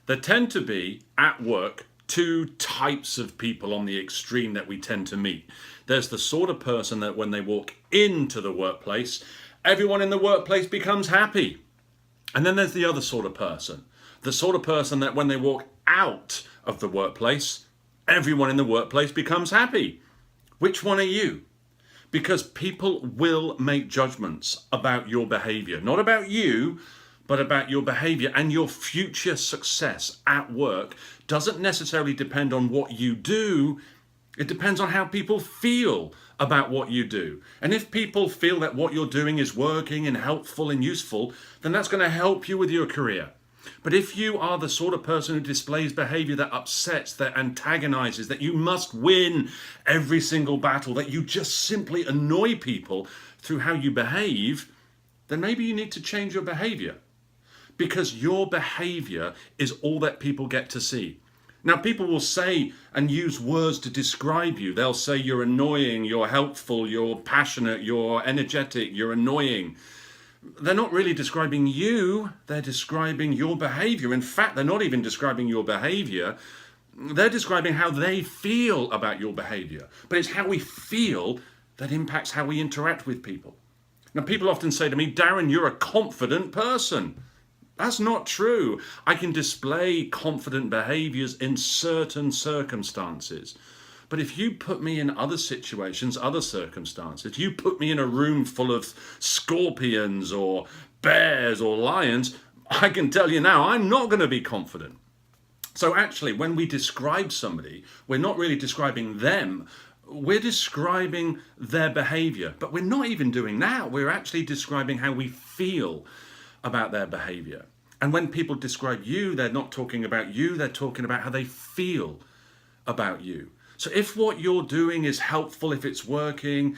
There tend to be, at work, two types of people on the extreme that we tend to meet. There's the sort of person that when they walk into the workplace, everyone in the workplace becomes happy. And then there's the other sort of person. The sort of person that when they walk out of the workplace, everyone in the workplace becomes happy. Which one are you? Because people will make judgments about your behavior. Not about you, but about your behavior. And your future success at work doesn't necessarily depend on what you do. It depends on how people feel about what you do. And if people feel that what you're doing is working and helpful and useful, then that's going to help you with your career. But if you are the sort of person who displays behavior that upsets, that antagonizes, that you must win every single battle, that you just simply annoy people through how you behave, then maybe you need to change your behavior. Because your behavior is all that people get to see. Now, people will say and use words to describe you. They'll say you're annoying, you're helpful, you're passionate, you're energetic, you're annoying. They're not really describing you, they're describing your behavior. In fact, they're not even describing your behavior. They're describing how they feel about your behavior. But it's how we feel that impacts how we interact with people. Now, people often say to me, Darren, you're a confident person. That's not true. I can display confident behaviors in certain circumstances. But if you put me in other situations, other circumstances, you put me in a room full of scorpions or bears or lions, I can tell you now, I'm not going to be confident. So actually, when we describe somebody, we're not really describing them. We're describing their behavior. But we're not even doing that. We're actually describing how we feel about their behavior. And when people describe you, they're not talking about you, they're talking about how they feel about you. So if what you're doing is helpful, if it's working,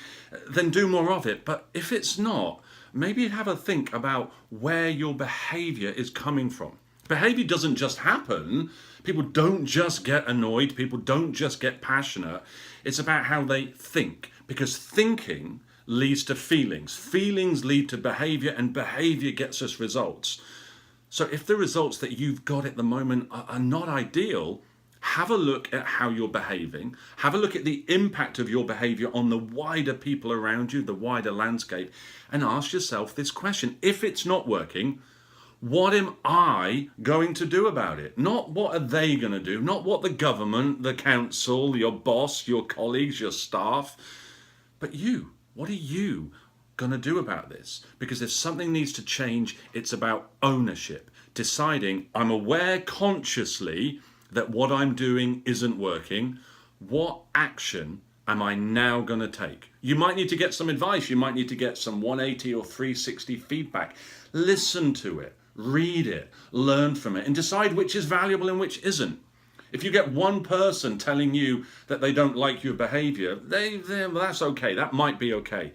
then do more of it. But if it's not, maybe have a think about where your behavior is coming from. Behavior doesn't just happen. People don't just get annoyed. People don't just get passionate. It's about how they think, because thinking leads to feelings. Feelings lead to behavior, and behavior gets us results. So if the results that you've got at the moment are not ideal, have a look at how you're behaving. Have a look at the impact of your behavior on the wider people around you, the wider landscape, and ask yourself this question. If it's not working, what am I going to do about it? Not what are they going to do, not what the government, the council, your boss, your colleagues, your staff, but you. What are you going to do about this? Because if something needs to change, it's about ownership. Deciding, I'm aware consciously that what I'm doing isn't working. What action am I now going to take? You might need to get some advice. You might need to get some 180 or 360 feedback. Listen to it, read it, learn from it, and decide which is valuable and which isn't. If you get one person telling you that they don't like your behavior, well, that's okay. That might be okay.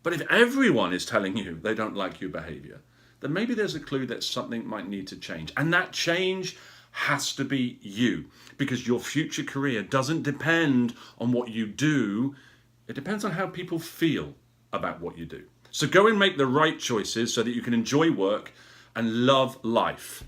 But if everyone is telling you they don't like your behavior, then maybe there's a clue that something might need to change. And that change has to be you, because your future career doesn't depend on what you do. It depends on how people feel about what you do. So go and make the right choices so that you can enjoy work and love life.